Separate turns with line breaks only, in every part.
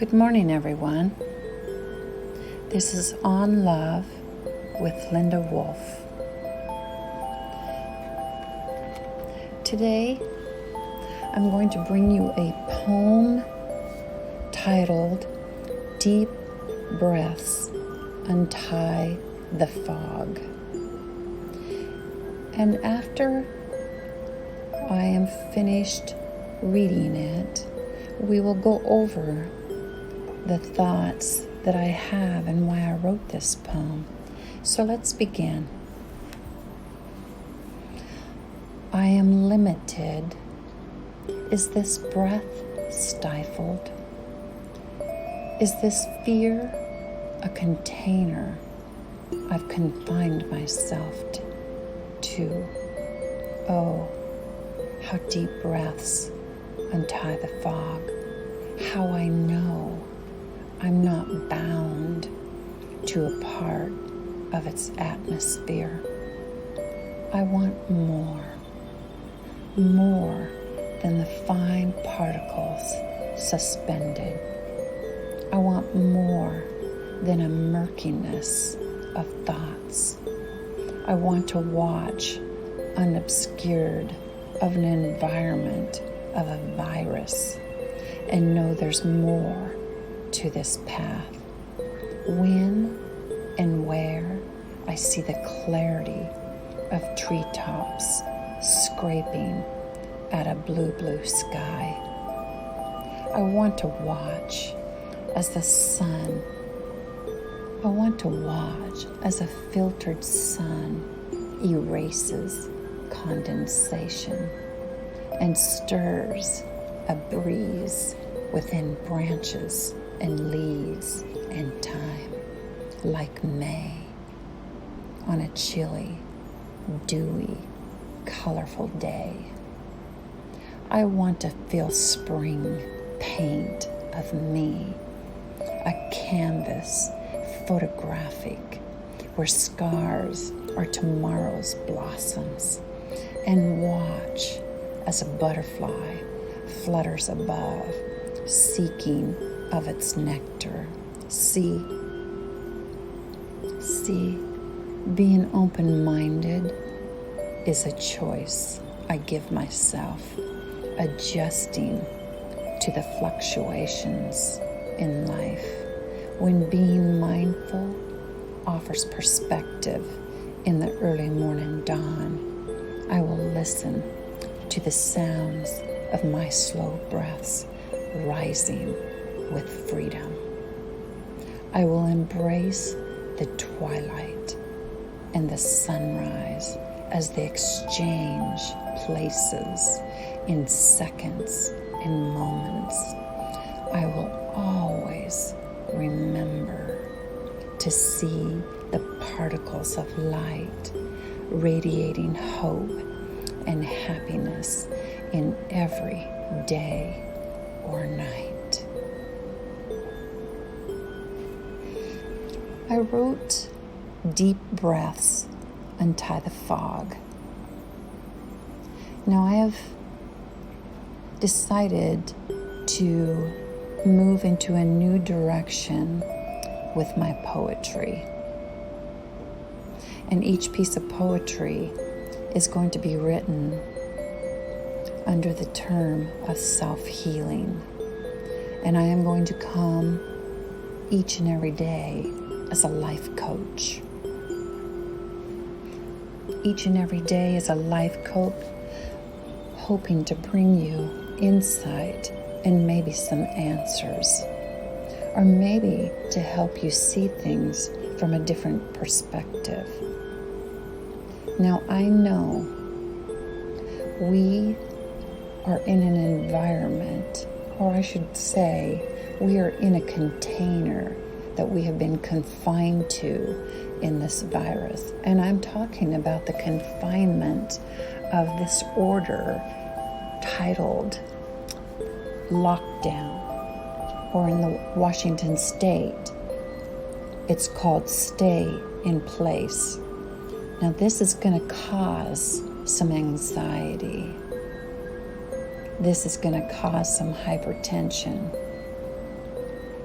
Good morning, everyone. This is On Love with Linda Wolff. Today, I'm going to bring you a poem titled Deep Breaths, Untie the Fog. And after I am finished reading it, we will go over the thoughts that I have and why I wrote this poem. So let's begin. I am limited. Is this breath stifled? Is this fear a container I've confined myself to? Oh, how deep breaths untie the fog. How I know I'm not bound to a part of its atmosphere. I want more than the fine particles suspended. I want more than a murkiness of thoughts. I want to watch unobscured of an environment of a virus and know there's more to this path. When and where I see the clarity of treetops scraping at a blue sky. I want to watch as the sun. I want to watch as a filtered sun erases condensation and stirs a breeze within branches and leaves and time, like May on a chilly, dewy, colorful day. I want to feel spring paint of me, a canvas photographic where scars are tomorrow's blossoms, and watch as a butterfly flutters above, seeking of its nectar. See, being open-minded is a choice I give myself, adjusting to the fluctuations in life. When being mindful offers perspective in the early morning dawn, I will listen to the sounds of my slow breaths rising with freedom. I will embrace the twilight and the sunrise as they exchange places in seconds and moments. I will always remember to see the particles of light radiating hope and happiness in every day or night. I wrote Deep Breaths Untie the Fog. Now I have decided to move into a new direction with my poetry. And each piece of poetry is going to be written under the term of self-healing. And I am going to come each and every day as a life coach. Each and every day as a life coach, hoping to bring you insight and maybe some answers, or maybe to help you see things from a different perspective. Now, I know we are in an environment, or I should say, we are in a container that we have been confined to in this virus. And I'm talking about the confinement of this order titled lockdown, or in the Washington state, it's called stay in place. Now this is going to cause some anxiety. This is going to cause some hypertension.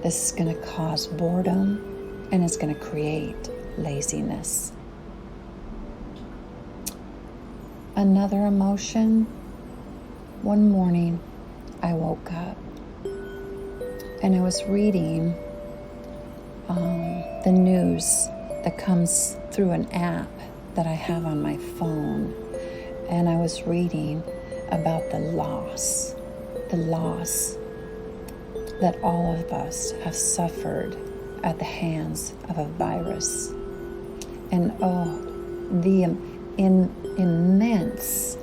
This is going to cause boredom and it's going to create laziness. Another emotion, one morning I woke up and I was reading the news that comes through an app that I have on my phone. And I was reading about the loss that all of us have suffered at the hands of a virus. And the immense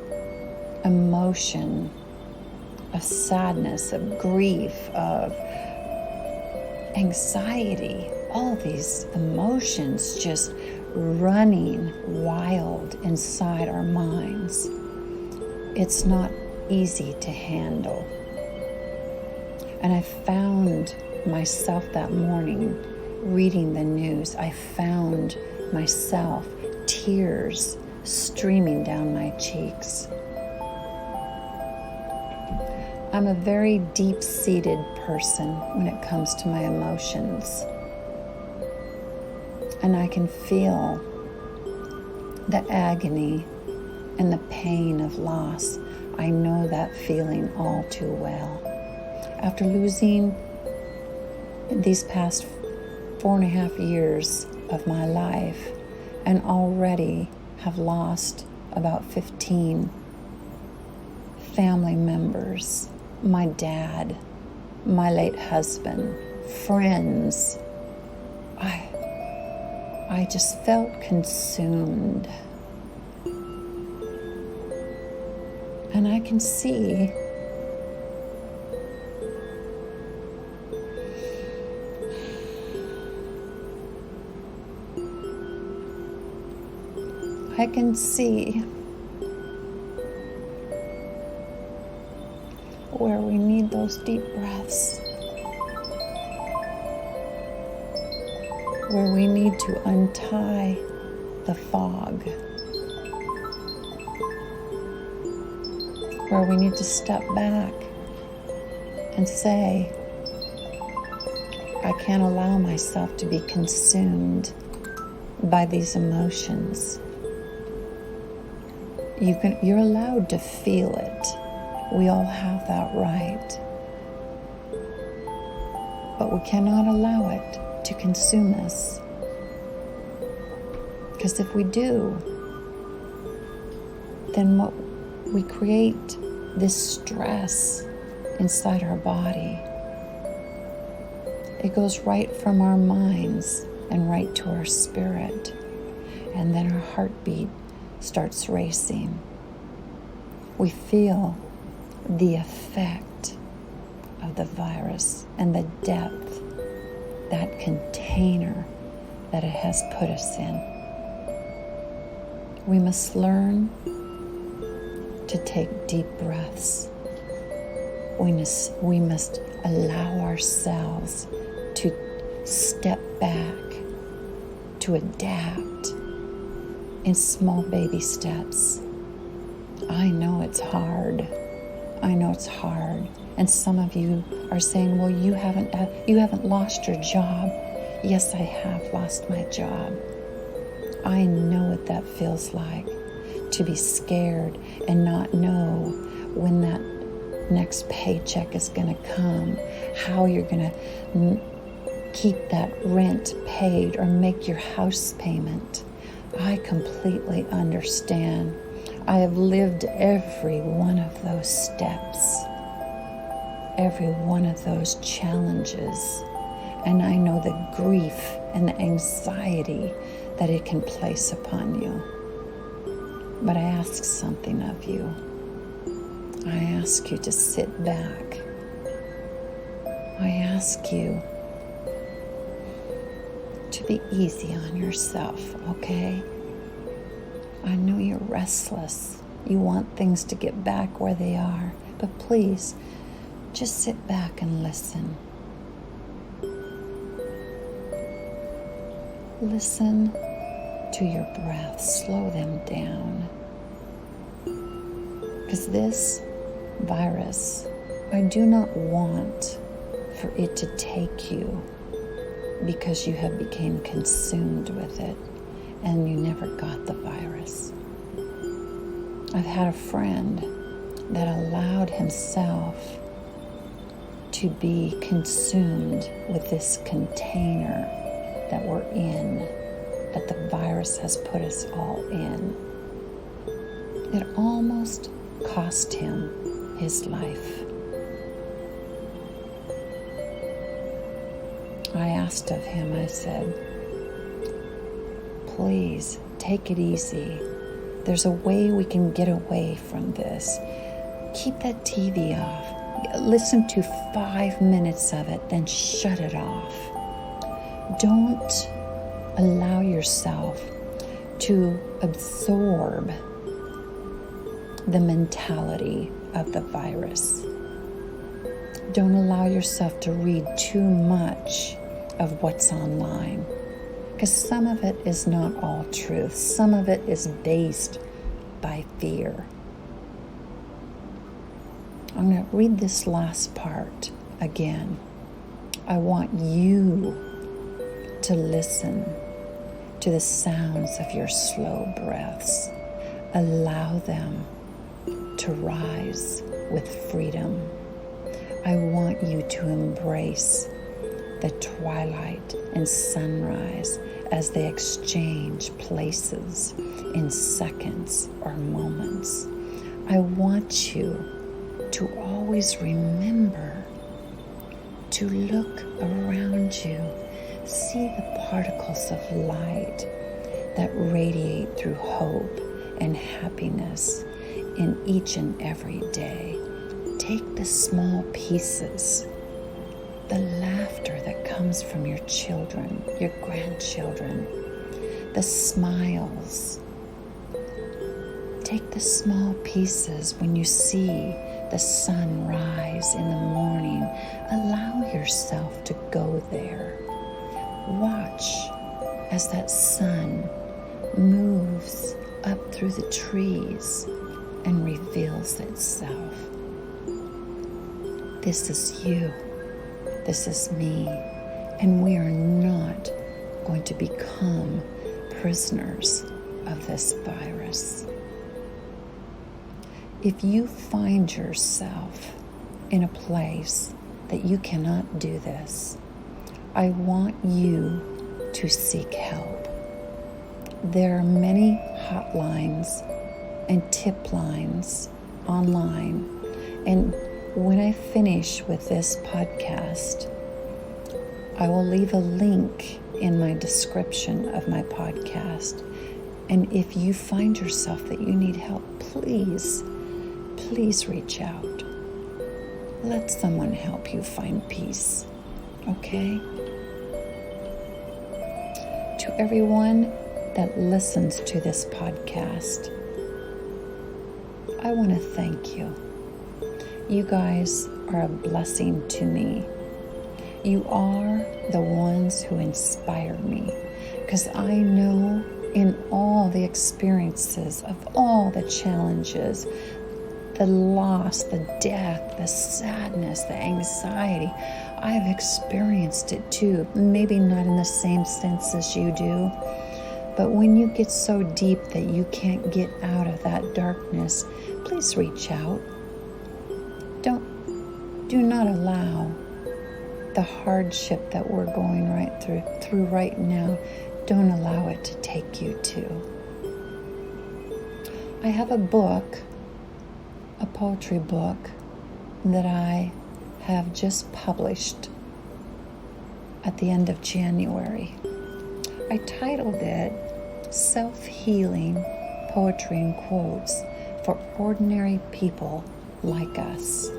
emotion of sadness, of grief, of anxiety, all these emotions just running wild inside our minds. It's not easy to handle. And I found myself that morning reading the news. I found myself, tears streaming down my cheeks. I'm a very deep-seated person when it comes to my emotions. And I can feel the agony and the pain of loss. I know that feeling all too well. After losing these past 4.5 years of my life, and already have lost about 15 family members, my dad, my late husband, friends, I just felt consumed. And I can see where we need those deep breaths, where we need to untie the fog, where we need to step back and say, I can't allow myself to be consumed by these emotions. You're allowed to feel it. We all have that right. But we cannot allow it to consume us. Because if we do, then we create this stress inside our body. It goes right from our minds and right to our spirit. And then our heartbeat starts racing. We feel the effect of the virus and the depth, that container that it has put us in. We must learn to take deep breaths. We must allow ourselves to step back, to adapt in small baby steps. I know it's hard. And some of you are saying, well, you haven't lost your job. Yes, I have lost my job. I know what that feels like, to be scared and not know when that next paycheck is going to come, how you're going to keep that rent paid or make your house payment. I completely understand. I have lived every one of those steps, every one of those challenges, and I know the grief and the anxiety that it can place upon you. But I ask something of you. I ask you to sit back. I ask you to be easy on yourself, okay? I know you're restless. You want things to get back where they are. But please, just sit back and listen. Listen to your breath. Slow them down. Because this virus, I do not want for it to take you because you have become consumed with it and you never got the virus. I've had a friend that allowed himself to be consumed with this container that we're in, that the virus has put us all in. It almost cost him his life. I asked of him, I said, please take it easy. There's a way we can get away from this. Keep that TV off. Listen to 5 minutes of it, then shut it off. Don't allow yourself to absorb the mentality of the virus. Don't allow yourself to read too much of what's online, because some of it is not all truth. Some of it is based by fear. I'm going to read this last part again. I want you to listen to the sounds of your slow breaths. Allow them to rise with freedom. I want you to embrace the twilight and sunrise as they exchange places in seconds or moments. I want you to always remember to look around you, see the particles of light that radiate through hope and happiness in each and every day. Take the small pieces, the laughter that comes from your children, your grandchildren, the smiles. Take the small pieces when you see the sun rise in the morning. Allow yourself to go there. Watch as that sun moves up through the trees and reveals itself. This is you. This is me. And we are not going to become prisoners of this virus. If you find yourself in a place that you cannot do this, I want you to seek help. There are many hotlines and tip lines online. And when I finish with this podcast, I will leave a link in my description of my podcast. And if you find yourself that you need help, please reach out. Let someone help you find peace, okay? To everyone that listens to this podcast, I want to thank you. You guys are a blessing to me. You are the ones who inspire me, because I know in all the experiences of all the challenges, the loss, the death, the sadness, the anxiety, I've experienced it too. Maybe not in the same sense as you do, but when you get so deep that you can't get out of that darkness, please reach out. Do not allow the hardship that we're going through right now, don't allow it to take you to. I have a book, a poetry book that I have just published at the end of January. I titled it Self-Healing Poetry and Quotes for Ordinary People Like Us.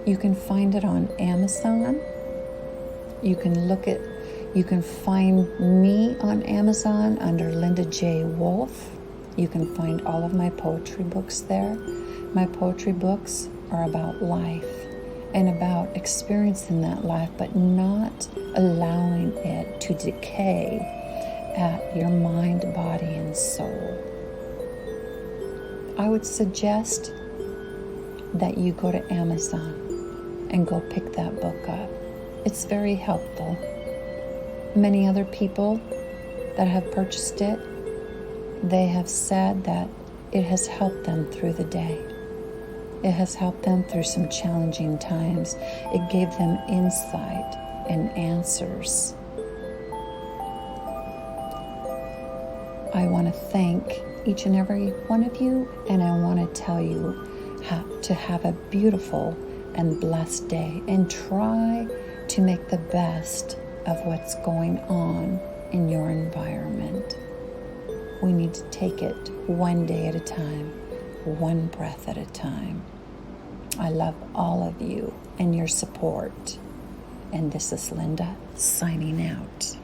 You can find it on Amazon. You can find me on Amazon under Linda J. Wolff. You can find all of my poetry books there. My poetry books are about life and about experiencing that life, but not allowing it to decay at your mind, body, and soul. I would suggest that you go to Amazon and go pick that book up. It's very helpful. Many other people that have purchased it, they have said that it has helped them through the day. It has helped them through some challenging times. It gave them insight and answers. I want to thank each and every one of you, and I want to tell you to have a beautiful and blessed day, and try to make the best of what's going on in your environment. We need to take it one day at a time, one breath at a time. I love all of you and your support. And this is Linda signing out.